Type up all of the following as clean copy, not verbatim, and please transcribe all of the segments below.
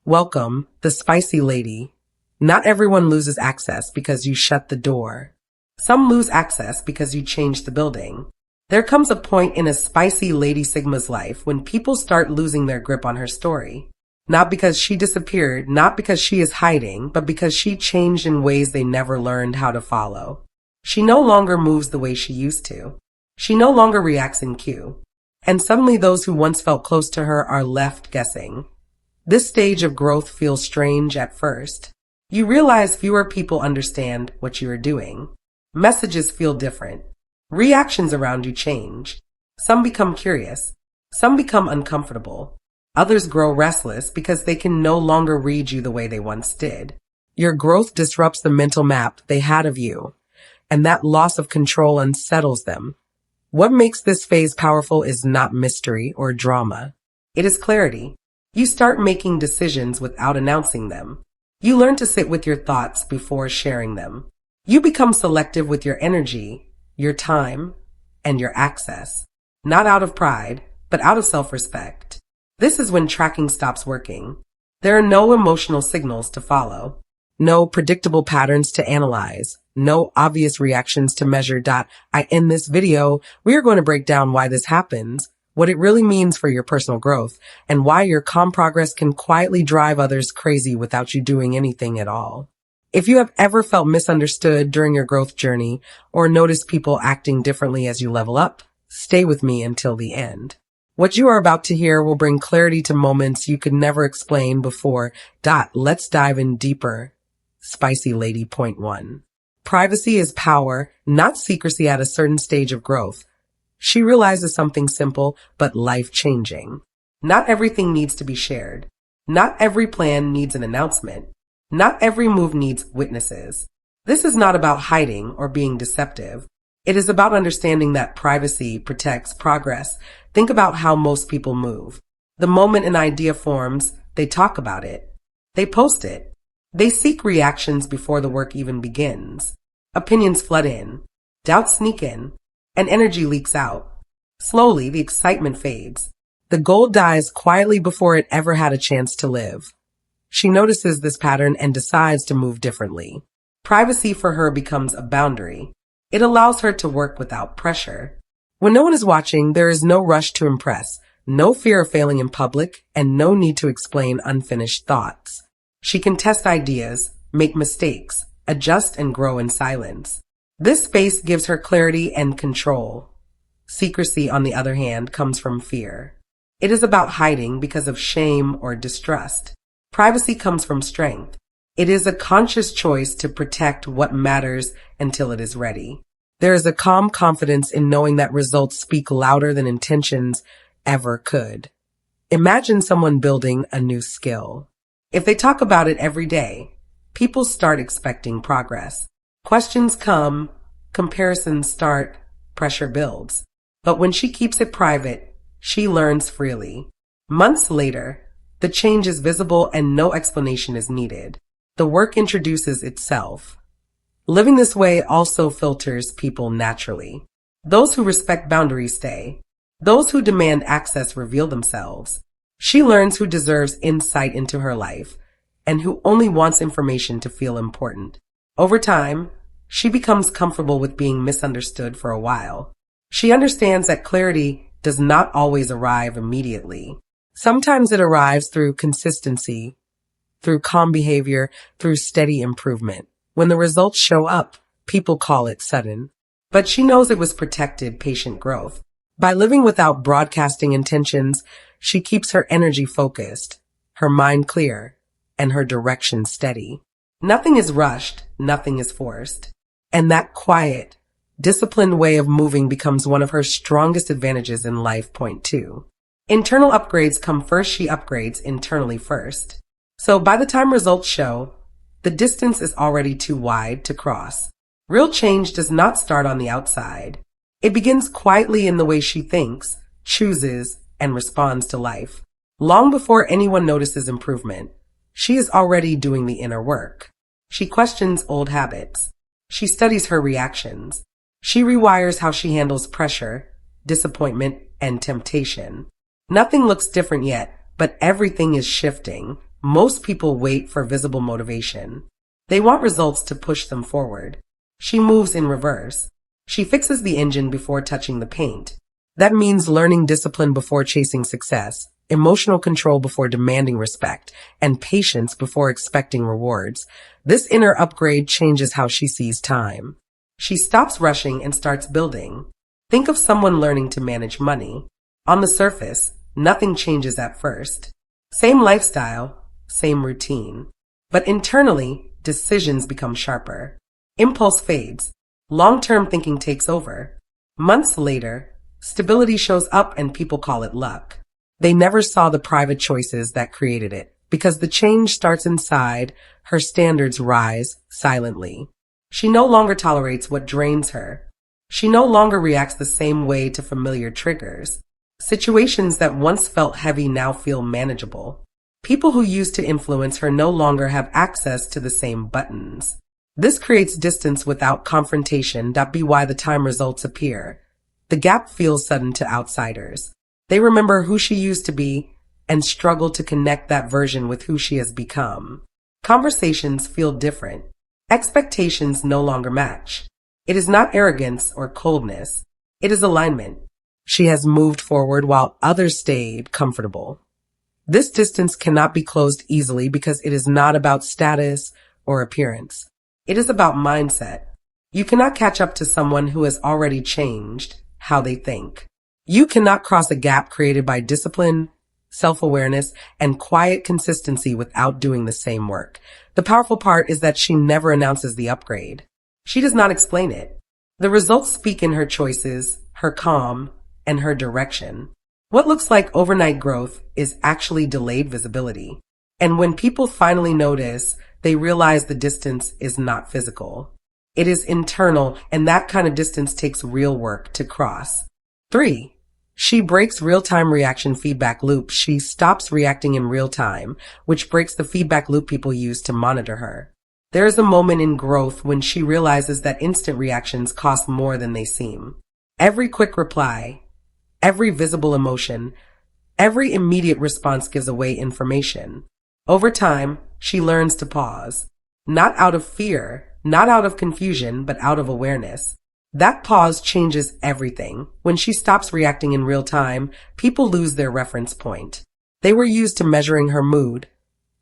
Welcome, the spicy lady. Not everyone loses access because you shut the door. Some lose access because you change the building. There comes a point in a spicy Lady Sigma's life when people start losing their grip on her story. Not because she disappeared, not because she is hiding, but because she changed in ways they never learned how to follow. She no longer moves the way she used to. She no longer reacts in cue. And suddenly those who once felt close to her are left guessing. This stage of growth feels strange at first. You realize fewer people understand what you are doing. Messages feel different. Reactions around you change. Some become curious. Some become uncomfortable. Others grow restless because they can no longer read you the way they once did. Your growth disrupts the mental map they had of you, and that loss of control unsettles them. What makes this phase powerful is not mystery or drama. It is clarity. You start making decisions without announcing them. You learn to sit with your thoughts before sharing them. You become selective with your energy, your time, and your access. Not out of pride, but out of self-respect. This is when tracking stops working. There are no emotional signals to follow. No predictable patterns to analyze. No obvious reactions to measure. In this video, we are going to break down why this happens, what it really means for your personal growth, and why your calm progress can quietly drive others crazy without you doing anything at all. If you have ever felt misunderstood during your growth journey or noticed people acting differently as you level up, stay with me until the end. What you are about to hear will bring clarity to moments you could never explain before. Let's dive in deeper. Spicy Lady Point 1. Privacy is power, not secrecy at a certain stage of growth. She realizes something simple but life-changing. Not everything needs to be shared. Not every plan needs an announcement. Not every move needs witnesses. This is not about hiding or being deceptive. It is about understanding that privacy protects progress. Think about how most people move. The moment an idea forms, they talk about it. They post it. They seek reactions before the work even begins. Opinions flood in. Doubts sneak in. And energy leaks out. Slowly, the excitement fades. The gold dies quietly before it ever had a chance to live. She notices this pattern and decides to move differently. Privacy for her becomes a boundary. It allows her to work without pressure. When no one is watching, there is no rush to impress, no fear of failing in public, and no need to explain unfinished thoughts. She can test ideas, make mistakes, adjust and grow in silence. This space gives her clarity and control. Secrecy, on the other hand, comes from fear. It is about hiding because of shame or distrust. Privacy comes from strength. It is a conscious choice to protect what matters until it is ready. There is a calm confidence in knowing that results speak louder than intentions ever could. Imagine someone building a new skill. If they talk about it every day, people start expecting progress. Questions come, comparisons start, pressure builds. But when she keeps it private, she learns freely. Months later, the change is visible and no explanation is needed. The work introduces itself. Living this way also filters people naturally. Those who respect boundaries stay. Those who demand access reveal themselves. She learns who deserves insight into her life and who only wants information to feel important. Over time, she becomes comfortable with being misunderstood for a while. She understands that clarity does not always arrive immediately. Sometimes it arrives through consistency, through calm behavior, through steady improvement. When the results show up, people call it sudden. But she knows it was protected, patient growth. By living without broadcasting intentions, she keeps her energy focused, her mind clear, and her direction steady. Nothing is rushed, nothing is forced. And that quiet, disciplined way of moving becomes one of her strongest advantages in life. Point 2. Internal upgrades come first. She upgrades internally first. So by the time results show, the distance is already too wide to cross. Real change does not start on the outside. It begins quietly in the way she thinks, chooses, and responds to life. Long before anyone notices improvement, she is already doing the inner work. She questions old habits. She studies her reactions. She rewires how she handles pressure, disappointment, and temptation. Nothing looks different yet, but everything is shifting, Most people wait for visible motivation. They want results to push them forward. She moves in reverse. She fixes the engine before touching the paint. That means learning discipline before chasing success, emotional control before demanding respect, and patience before expecting rewards. This inner upgrade changes how she sees time. She stops rushing and starts building. Think of someone learning to manage money. On the surface, nothing changes at first. Same lifestyle, same routine. But internally, decisions become sharper. Impulse fades. Long-term thinking takes over. Months later, stability shows up and people call it luck. They never saw the private choices that created it. Because the change starts inside, her standards rise silently. She no longer tolerates what drains her. She no longer reacts the same way to familiar triggers. Situations that once felt heavy now feel manageable. People who used to influence her no longer have access to the same buttons. This creates distance without confrontation. Be why the time results appear. The gap feels sudden to outsiders. They remember who she used to be and struggle to connect that version with who she has become. Conversations feel different. Expectations no longer match. It is not arrogance or coldness. It is alignment. She has moved forward while others stayed comfortable. This distance cannot be closed easily because it is not about status or appearance. It is about mindset. You cannot catch up to someone who has already changed how they think. You cannot cross a gap created by discipline, self-awareness, and quiet consistency without doing the same work. The powerful part is that she never announces the upgrade. She does not explain it. The results speak in her choices, her calm, and her direction. What looks like overnight growth is actually delayed visibility. And when people finally notice, they realize the distance is not physical. It is internal, and that kind of distance takes real work to cross. 3. She breaks real-time reaction feedback loop. She stops reacting in real time, which breaks the feedback loop people use to monitor her. There is a moment in growth when she realizes that instant reactions cost more than they seem. Every quick reply, every visible emotion, every immediate response gives away information. Over time, she learns to pause. Not out of fear, not out of confusion, but out of awareness. That pause changes everything. When she stops reacting in real time, people lose their reference point. They were used to measuring her mood,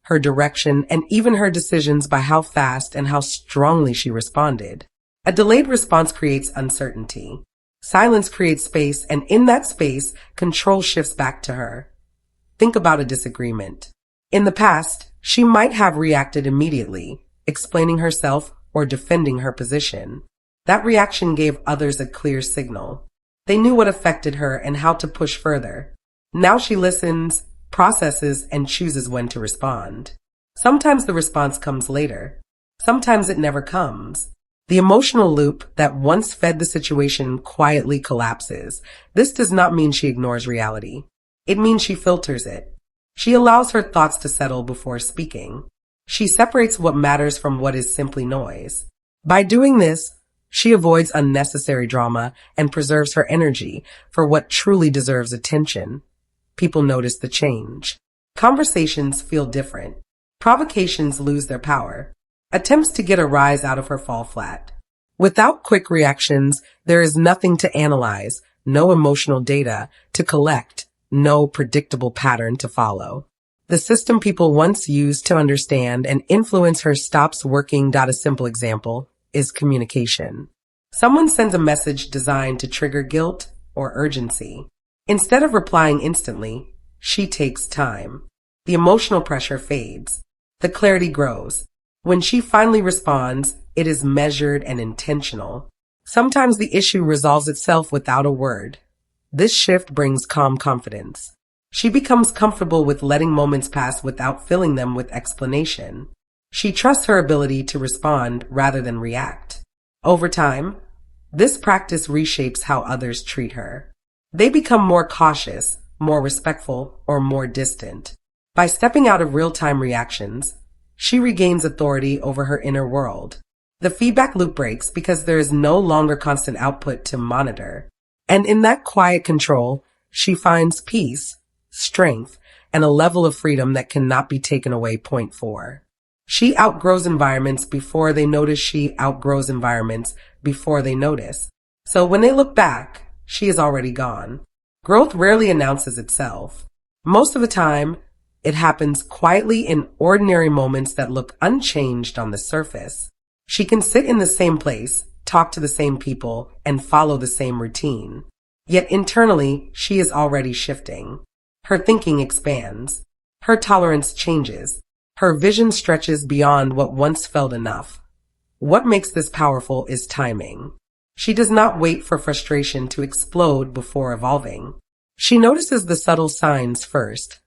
her direction, and even her decisions by how fast and how strongly she responded. A delayed response creates uncertainty. Silence creates space, and in that space, control shifts back to her. Think about a disagreement. In the past, she might have reacted immediately, explaining herself or defending her position. That reaction gave others a clear signal. They knew what affected her and how to push further. Now she listens, processes, and chooses when to respond. Sometimes the response comes later. Sometimes it never comes. The emotional loop that once fed the situation quietly collapses. This does not mean she ignores reality. It means she filters it. She allows her thoughts to settle before speaking. She separates what matters from what is simply noise. By doing this, she avoids unnecessary drama and preserves her energy for what truly deserves attention. People notice the change. Conversations feel different. Provocations lose their power. Attempts to get a rise out of her fall flat. Without quick reactions, there is nothing to analyze, no emotional data to collect, no predictable pattern to follow. The system people once used to understand and influence her stops working. A simple example is communication. Someone sends a message designed to trigger guilt or urgency. Instead of replying instantly, she takes time. The emotional pressure fades. The clarity grows. When she finally responds, it is measured and intentional. Sometimes the issue resolves itself without a word. This shift brings calm confidence. She becomes comfortable with letting moments pass without filling them with explanation. She trusts her ability to respond rather than react. Over time, this practice reshapes how others treat her. They become more cautious, more respectful, or more distant. By stepping out of real-time reactions, she regains authority over her inner world. The feedback loop breaks because there is no longer constant output to monitor. And in that quiet control, she finds peace, strength, and a level of freedom that cannot be taken away. Point 4. She outgrows environments before they notice. She outgrows environments before they notice. So when they look back, she is already gone. Growth rarely announces itself. Most of the time, it happens quietly in ordinary moments that look unchanged on the surface. She can sit in the same place, talk to the same people, and follow the same routine. Yet internally, she is already shifting. Her thinking expands. Her tolerance changes. Her vision stretches beyond what once felt enough. What makes this powerful is timing. She does not wait for frustration to explode before evolving. She notices the subtle signs first.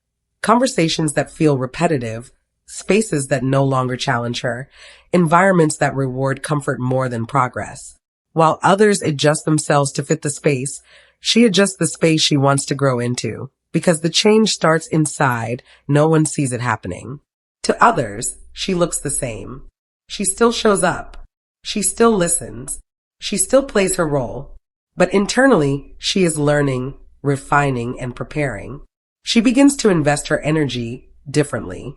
Conversations that feel repetitive, spaces that no longer challenge her, environments that reward comfort more than progress. While others adjust themselves to fit the space, she adjusts the space she wants to grow into. Because the change starts inside, no one sees it happening. To others, she looks the same. She still shows up. She still listens. She still plays her role. But internally, she is learning, refining, and preparing. She begins to invest her energy differently.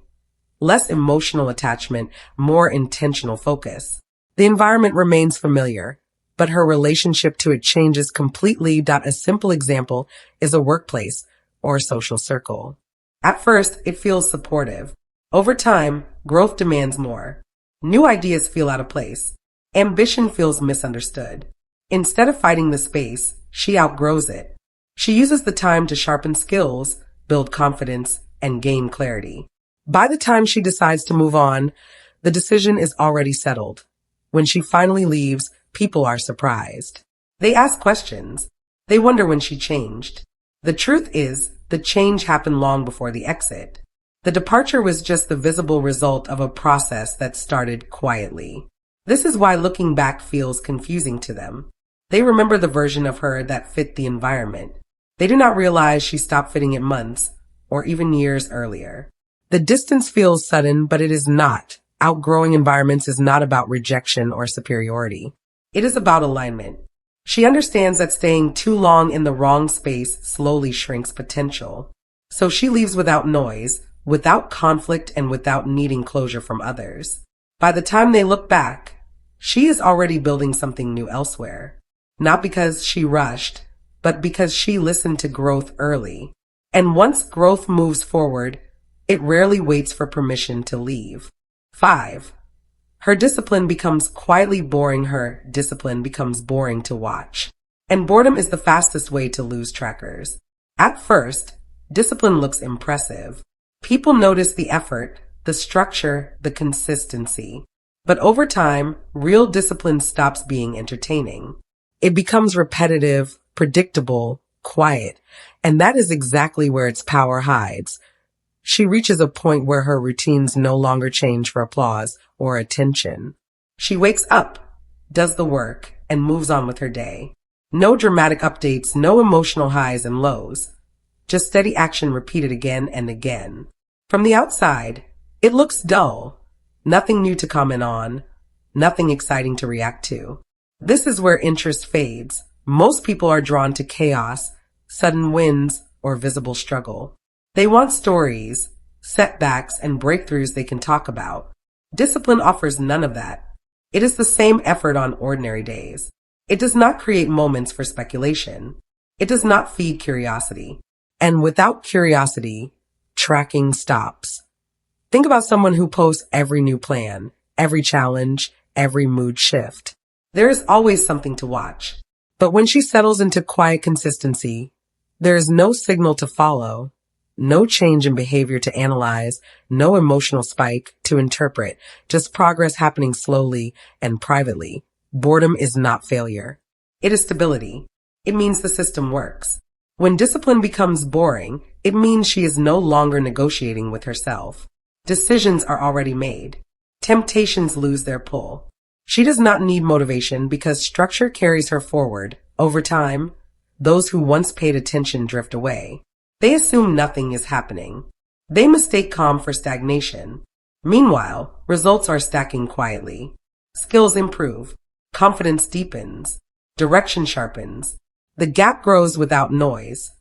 Less emotional attachment, more intentional focus. The environment remains familiar, but her relationship to it changes completely. A simple example is a workplace or a social circle. At first, it feels supportive. Over time, growth demands more. New ideas feel out of place. Ambition feels misunderstood. Instead of fighting the space, she outgrows it. She uses the time to sharpen skills, build confidence, and gain clarity. By the time she decides to move on, the decision is already settled. When she finally leaves, people are surprised. They ask questions. They wonder when she changed. The truth is, the change happened long before the exit. The departure was just the visible result of a process that started quietly. This is why looking back feels confusing to them. They remember the version of her that fit the environment. They do not realize she stopped fitting it months or even years earlier. The distance feels sudden, but it is not. Outgrowing environments is not about rejection or superiority. It is about alignment. She understands that staying too long in the wrong space slowly shrinks potential. So she leaves without noise, without conflict, and without needing closure from others. By the time they look back, she is already building something new elsewhere. Not because she rushed, but because she listened to growth early. And once growth moves forward, it rarely waits for permission to leave. 5. Her discipline becomes quietly boring. Her discipline becomes boring to watch. And boredom is the fastest way to lose trackers. At first, discipline looks impressive. People notice the effort, the structure, the consistency. But over time, real discipline stops being entertaining. It becomes repetitive, predictable, quiet, and that is exactly where its power hides. She reaches a point where her routines no longer change for applause or attention. She wakes up, does the work, and moves on with her day. No dramatic updates, no emotional highs and lows. Just steady action repeated again and again. From the outside, it looks dull. Nothing new to comment on. Nothing exciting to react to. This is where interest fades. Most people are drawn to chaos, sudden wins, or visible struggle. They want stories, setbacks, and breakthroughs they can talk about. Discipline offers none of that. It is the same effort on ordinary days. It does not create moments for speculation. It does not feed curiosity. And without curiosity, tracking stops. Think about someone who posts every new plan, every challenge, every mood shift. There is always something to watch. But when she settles into quiet consistency, there is no signal to follow, no change in behavior to analyze, no emotional spike to interpret, just progress happening slowly and privately. Boredom is not failure. It is stability. It means the system works. When discipline becomes boring, it means she is no longer negotiating with herself. Decisions are already made. Temptations lose their pull. She does not need motivation because structure carries her forward. Over time, those who once paid attention drift away. They assume nothing is happening. They mistake calm for stagnation. Meanwhile, results are stacking quietly. Skills improve. Confidence deepens. Direction sharpens. The gap grows without noise.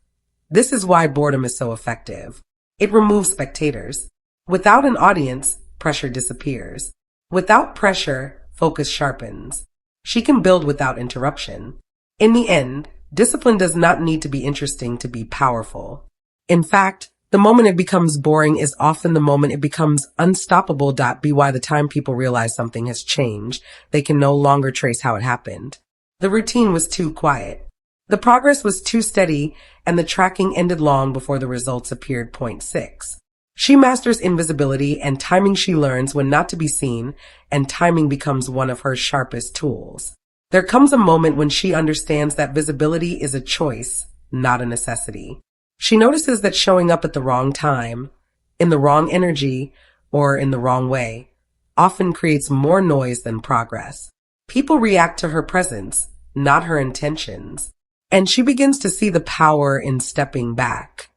This is why boredom is so effective. It removes spectators. Without an audience, pressure disappears. Without pressure, focus sharpens. She can build without interruption. In the end, discipline does not need to be interesting to be powerful. In fact, the moment it becomes boring is often the moment it becomes unstoppable. By the time people realize something has changed, they can no longer trace how it happened. The routine was too quiet. The progress was too steady, and the tracking ended long before the results appeared. Point 6. She masters invisibility and timing. She learns when not to be seen, and timing becomes one of her sharpest tools. There comes a moment when she understands that visibility is a choice, not a necessity. She notices that showing up at the wrong time, in the wrong energy, or in the wrong way often creates more noise than progress. People react to her presence, not her intentions. And she begins to see the power in stepping back.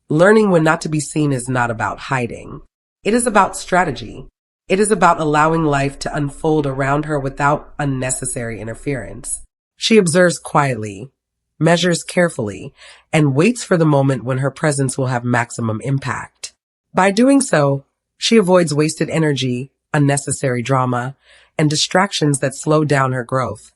Learning when not to be seen is not about hiding. It is about strategy. It is about allowing life to unfold around her without unnecessary interference. She observes quietly, measures carefully, and waits for the moment when her presence will have maximum impact. By doing so, she avoids wasted energy, unnecessary drama, and distractions that slow down her growth.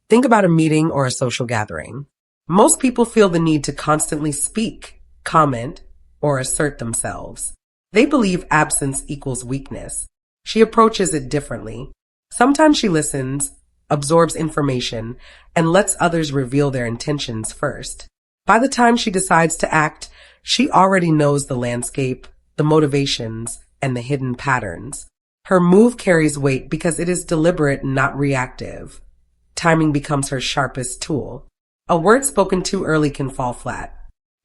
Think about a meeting or a social gathering. Most people feel the need to constantly speak, comment, or assert themselves. They believe absence equals weakness. She approaches it differently. Sometimes she listens, absorbs information, and lets others reveal their intentions first. By the time she decides to act, she already knows the landscape, the motivations, and the hidden patterns. Her move carries weight because it is deliberate, not reactive. Timing becomes her sharpest tool. A word spoken too early can fall flat.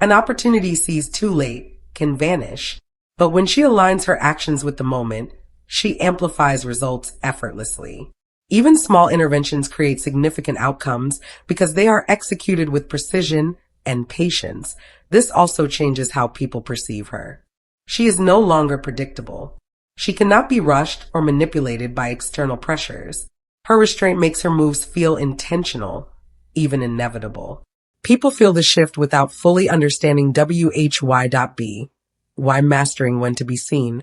An opportunity seized too late can vanish. But when she aligns her actions with the moment, she amplifies results effortlessly. Even small interventions create significant outcomes because they are executed with precision and patience. This also changes how people perceive her. She is no longer predictable. She cannot be rushed or manipulated by external pressures. Her restraint makes her moves feel intentional, even inevitable. People feel the shift without fully understanding why. Why mastering when to be seen.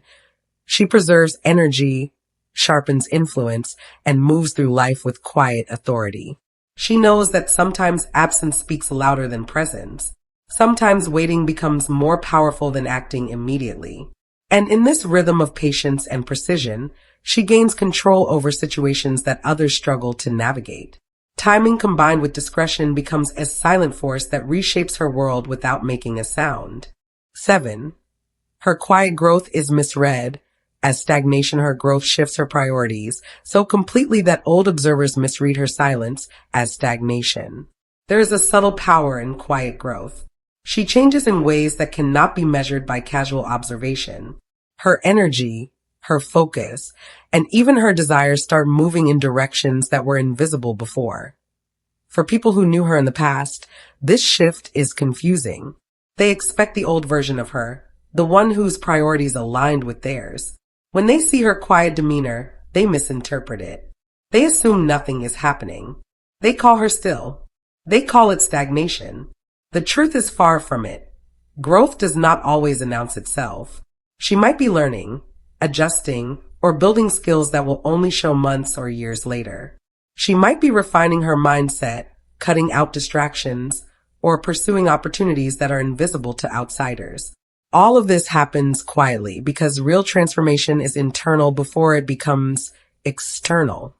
She preserves energy, sharpens influence, and moves through life with quiet authority. She knows that sometimes absence speaks louder than presence. Sometimes waiting becomes more powerful than acting immediately. And in this rhythm of patience and precision, she gains control over situations that others struggle to navigate. Timing combined with discretion becomes a silent force that reshapes her world without making a sound. 7. Her quiet growth is misread. As stagnation, her growth shifts her priorities so completely that old observers misread her silence as stagnation. There is a subtle power in quiet growth. She changes in ways that cannot be measured by casual observation. Her energy, her focus, and even her desires start moving in directions that were invisible before. For people who knew her in the past, this shift is confusing. They expect the old version of her, the one whose priorities aligned with theirs. When they see her quiet demeanor, they misinterpret it. They assume nothing is happening. They call her still. They call it stagnation. The truth is far from it. Growth does not always announce itself. She might be learning, adjusting, or building skills that will only show months or years later. She might be refining her mindset, cutting out distractions, or pursuing opportunities that are invisible to outsiders. All of this happens quietly because real transformation is internal before it becomes external.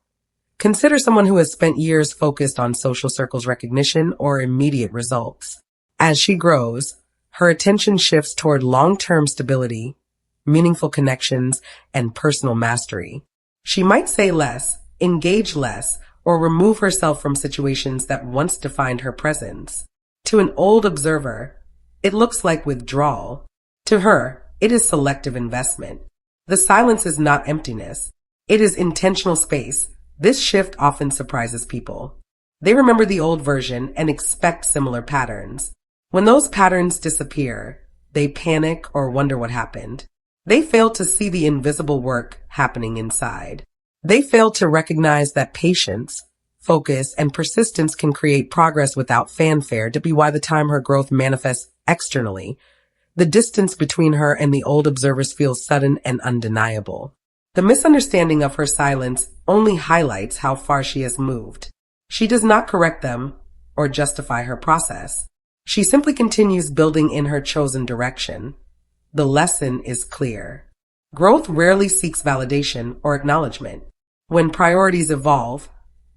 Consider someone who has spent years focused on social circles recognition or immediate results. As she grows, her attention shifts toward long-term stability, meaningful connections, and personal mastery. She might say less, engage less, or remove herself from situations that once defined her presence. To an old observer, it looks like withdrawal. To her, it is selective investment. The silence is not emptiness. It is intentional space. This shift often surprises people. They remember the old version and expect similar patterns. When those patterns disappear, they panic or wonder what happened. They fail to see the invisible work happening inside. They fail to recognize that patience, focus, and persistence can create progress without fanfare. By the time her growth manifests externally, The distance between her and the old observers feels sudden and undeniable. The misunderstanding of her silence only highlights how far she has moved. She does not correct them or justify her process. She simply continues building in her chosen direction. The lesson is clear. Growth rarely seeks validation or acknowledgement. When priorities evolve,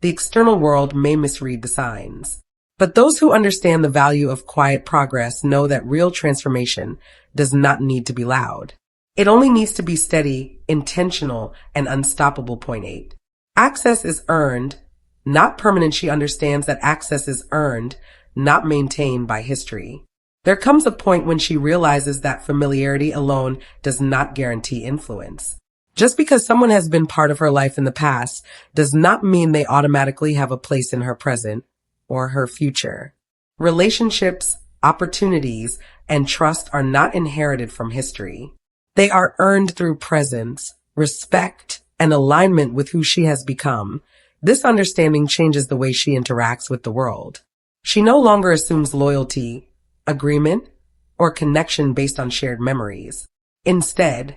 the external world may misread the signs. But those who understand the value of quiet progress know that real transformation does not need to be loud. It only needs to be steady, intentional, and unstoppable. Point 8. Access is earned, not permanent. She understands that access is earned, not maintained by history. There comes a point when she realizes that familiarity alone does not guarantee influence. Just because someone has been part of her life in the past does not mean they automatically have a place in her present or her future. Relationships, opportunities, and trust are not inherited from history. They are earned through presence, respect, and alignment with who she has become. This understanding changes the way she interacts with the world. She no longer assumes loyalty, agreement, or connection based on shared memories. Instead,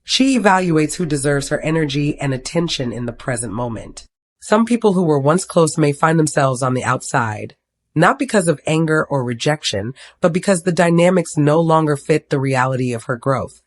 she evaluates who deserves her energy and attention in the present moment. Some people who were once close may find themselves on the outside, not because of anger or rejection, but because the dynamics no longer fit the reality of her growth.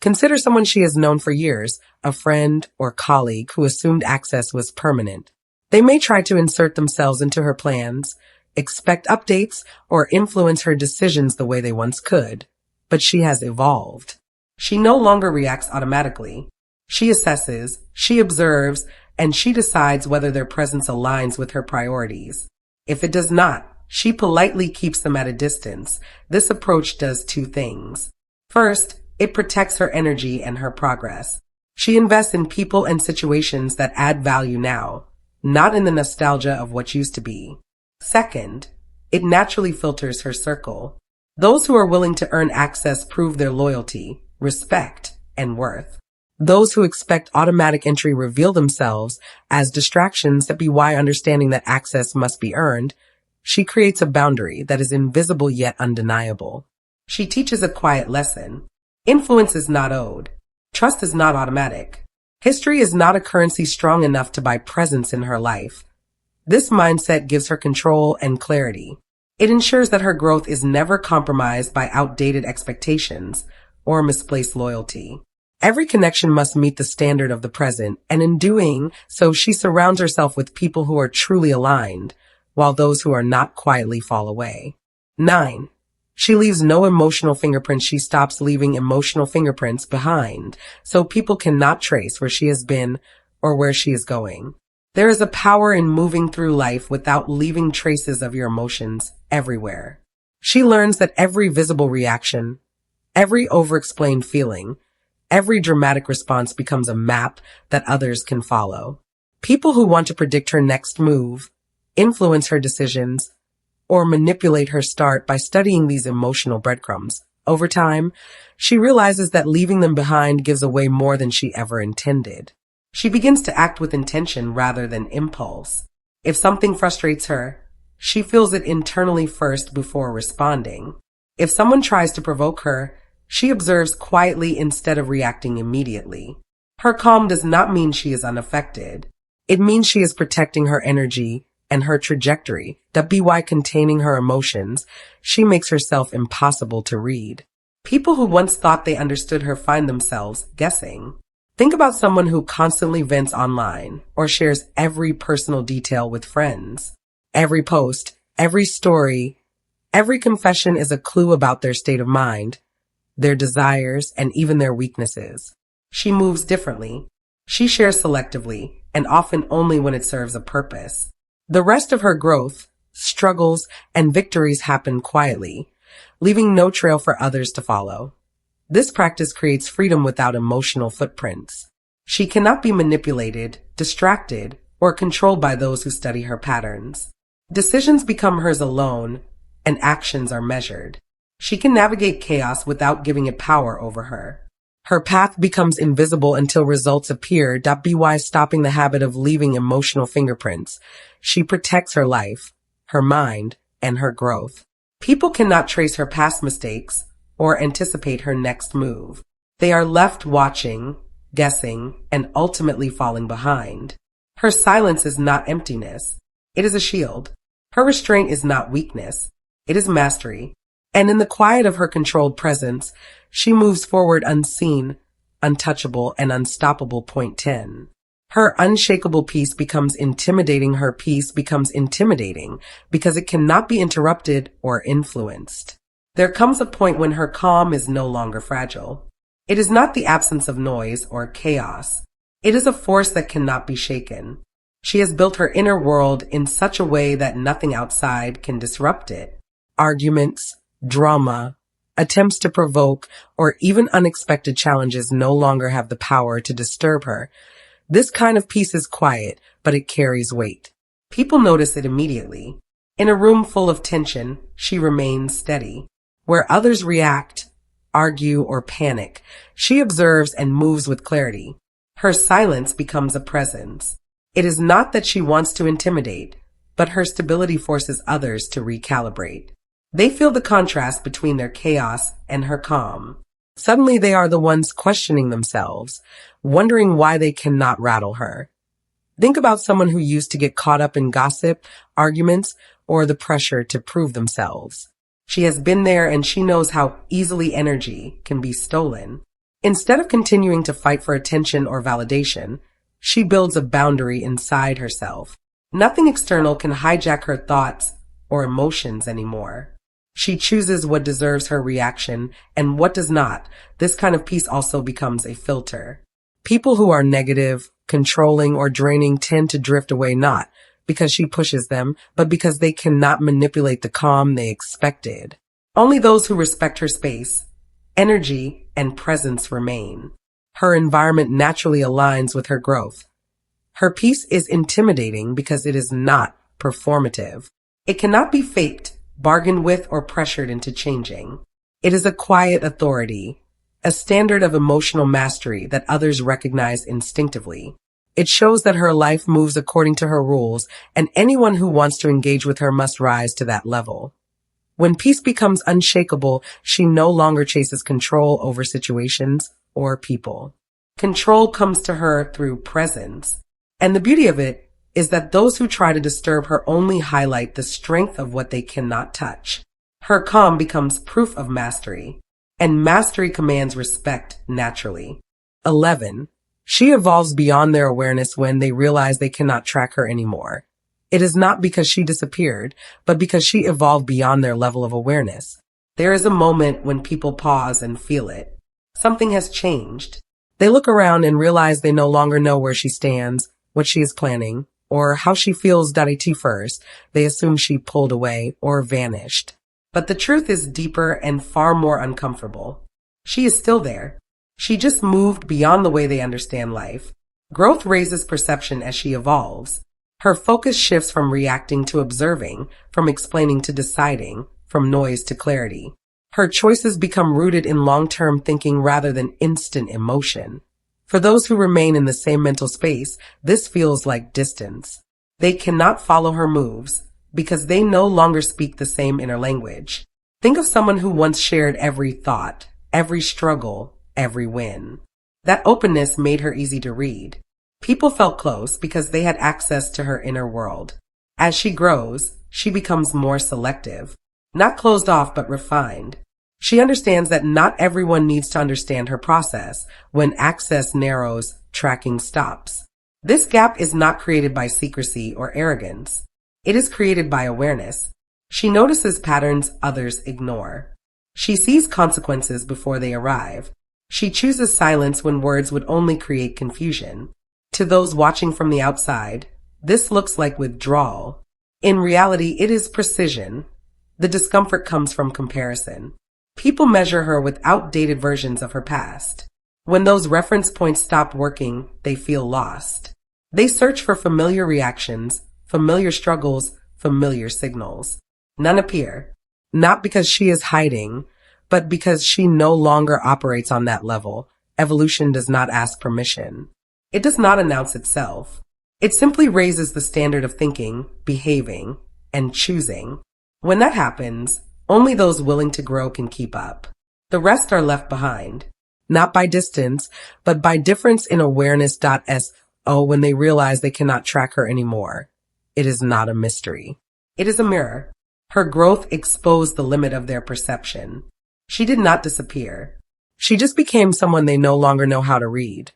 Consider someone she has known for years, a friend or colleague who assumed access was permanent. They may try to insert themselves into her plans, expect updates, or influence her decisions the way they once could. But she has evolved. She no longer reacts automatically. She assesses, she observes, and she decides whether their presence aligns with her priorities. If it does not, she politely keeps them at a distance. This approach does two things. First, it protects her energy and her progress. She invests in people and situations that add value now, not in the nostalgia of what used to be. Second, it naturally filters her circle. Those who are willing to earn access prove their loyalty, respect, and worth. Those who expect automatic entry reveal themselves as distractions. That be why understanding that access must be earned, she creates a boundary that is invisible yet undeniable. She teaches a quiet lesson. Influence is not owed. Trust is not automatic. History is not a currency strong enough to buy presence in her life. This mindset gives her control and clarity. It ensures that her growth is never compromised by outdated expectations or misplaced loyalty. Every connection must meet the standard of the present, and in doing so, she surrounds herself with people who are truly aligned, while those who are not quietly fall away. 9. She leaves no emotional fingerprints. She stops leaving emotional fingerprints behind, so people cannot trace where she has been or where she is going. There is a power in moving through life without leaving traces of your emotions everywhere. She learns that every visible reaction, every over-explained feeling, every dramatic response becomes a map that others can follow. People who want to predict her next move, influence her decisions, or manipulate her start by studying these emotional breadcrumbs. Over time, she realizes that leaving them behind gives away more than she ever intended. She begins to act with intention rather than impulse. If something frustrates her, she feels it internally first before responding. If someone tries to provoke her, she observes quietly instead of reacting immediately. Her calm does not mean she is unaffected. It means she is protecting her energy and her trajectory. That be why containing her emotions, she makes herself impossible to read. People who once thought they understood her find themselves guessing. Think about someone who constantly vents online or shares every personal detail with friends. Every post, every story, every confession is a clue about their state of mind, their desires, and even their weaknesses. She moves differently. She shares selectively, and often only when it serves a purpose. The rest of her growth, struggles, and victories happen quietly, leaving no trail for others to follow. This practice creates freedom without emotional footprints. She cannot be manipulated, distracted, or controlled by those who study her patterns. Decisions become hers alone, and actions are measured. She can navigate chaos without giving it power over her. Her path becomes invisible until results appear. Be wise stopping the habit of leaving emotional fingerprints. She protects her life, her mind, and her growth. People cannot trace her past mistakes or anticipate her next move. They are left watching, guessing, and ultimately falling behind. Her silence is not emptiness. It is a shield. Her restraint is not weakness. It is mastery. And in the quiet of her controlled presence, she moves forward unseen, untouchable, and unstoppable. Point 10. Her unshakable peace becomes intimidating. Her peace becomes intimidating because it cannot be interrupted or influenced. There comes a point when her calm is no longer fragile. It is not the absence of noise or chaos. It is a force that cannot be shaken. She has built her inner world in such a way that nothing outside can disrupt it. Arguments, drama, attempts to provoke, or even unexpected challenges no longer have the power to disturb her. This kind of peace is quiet, but it carries weight. People notice it immediately. In a room full of tension, she remains steady. Where others react, argue, or panic, she observes and moves with clarity. Her silence becomes a presence. It is not that she wants to intimidate, but her stability forces others to recalibrate. They feel the contrast between their chaos and her calm. Suddenly they are the ones questioning themselves, wondering why they cannot rattle her. Think about someone who used to get caught up in gossip, arguments, or the pressure to prove themselves. She has been there and she knows how easily energy can be stolen. Instead of continuing to fight for attention or validation, she builds a boundary inside herself. Nothing external can hijack her thoughts or emotions anymore. She chooses what deserves her reaction and what does not. This kind of peace also becomes a filter. People who are negative, controlling, or draining tend to drift away not because she pushes them, but because they cannot manipulate the calm they expected. Only those who respect her space, energy, and presence remain. Her environment naturally aligns with her growth. Her peace is intimidating because it is not performative. It cannot be faked, bargained with, or pressured into changing. It is a quiet authority, a standard of emotional mastery that others recognize instinctively. It shows that her life moves according to her rules, and anyone who wants to engage with her must rise to that level. When peace becomes unshakable, she no longer chases control over situations or people. Control comes to her through presence. And the beauty of it is that those who try to disturb her only highlight the strength of what they cannot touch. Her calm becomes proof of mastery, and mastery commands respect naturally. 11. She evolves beyond their awareness when they realize they cannot track her anymore. It is not because she disappeared, but because she evolved beyond their level of awareness. There is a moment when people pause and feel it. Something has changed. They look around and realize they no longer know where she stands, what she is planning, or how she feels. At first, they assume she pulled away or vanished. But the truth is deeper and far more uncomfortable. She is still there. She just moved beyond the way they understand life. Growth raises perception as she evolves. Her focus shifts from reacting to observing, from explaining to deciding, from noise to clarity. Her choices become rooted in long-term thinking rather than instant emotion. For those who remain in the same mental space, this feels like distance. They cannot follow her moves because they no longer speak the same inner language. Think of someone who once shared every thought, every struggle, every win. That openness made her easy to read. People felt close because they had access to her inner world. As she grows, she becomes more selective, not closed off but refined. She understands that not everyone needs to understand her process. When access narrows, tracking stops. This gap is not created by secrecy or arrogance. It is created by awareness. She notices patterns others ignore. She sees consequences before they arrive. She chooses silence when words would only create confusion. To those watching from the outside, this looks like withdrawal. In reality, it is precision. The discomfort comes from comparison. People measure her with outdated versions of her past. When those reference points stop working, they feel lost. They search for familiar reactions, familiar struggles, familiar signals. None appear. Not because she is hiding, but because she no longer operates on that level. Evolution does not ask permission. It does not announce itself. It simply raises the standard of thinking, behaving, and choosing. When that happens, only those willing to grow can keep up. The rest are left behind. Not by distance, but by difference in awareness.so when they realize they cannot track her anymore. It is not a mystery. It is a mirror. Her growth exposed the limit of their perception. She did not disappear. She just became someone they no longer know how to read.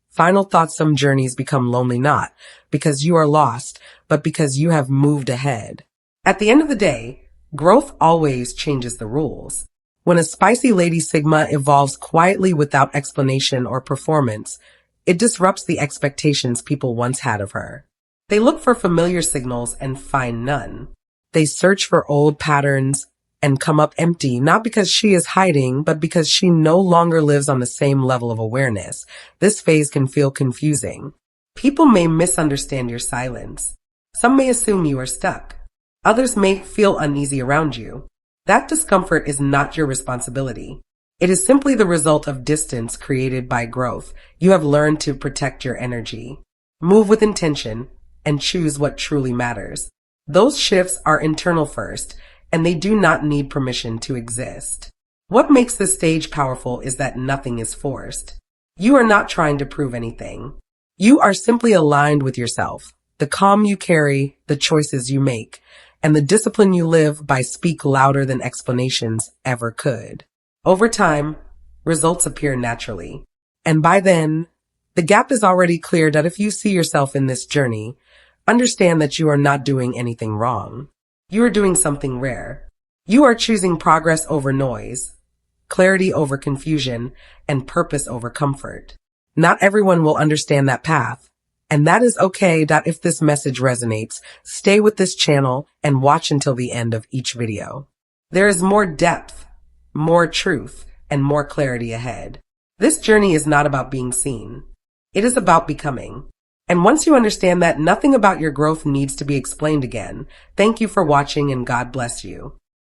Final thoughts: some journeys become lonely not because you are lost, but because you have moved ahead. At the end of the day, growth always changes the rules. When a spicy lady Sigma evolves quietly without explanation or performance, it disrupts the expectations people once had of her. They look for familiar signals and find none. They search for old patterns and come up empty, not because she is hiding, but because she no longer lives on the same level of awareness. This phase can feel confusing. People may misunderstand your silence. Some may assume you are stuck. Others may feel uneasy around you. That discomfort is not your responsibility. It is simply the result of distance created by growth. You have learned to protect your energy, move with intention, and choose what truly matters. Those shifts are internal first, and they do not need permission to exist. What makes this stage powerful is that nothing is forced. You are not trying to prove anything. You are simply aligned with yourself. The calm you carry, the choices you make, and the discipline you live by speak louder than explanations ever could. Over time, results appear naturally. And by then, the gap is already cleared. That if you see yourself in this journey, understand that you are not doing anything wrong. You are doing something rare. You are choosing progress over noise, clarity over confusion, and purpose over comfort. Not everyone will understand that path. And that is okay. If this message resonates, stay with this channel and watch until the end of each video. There is more depth, more truth, and more clarity ahead. This journey is not about being seen. It is about becoming. And once you understand that, nothing about your growth needs to be explained again. Thank you for watching and God bless you.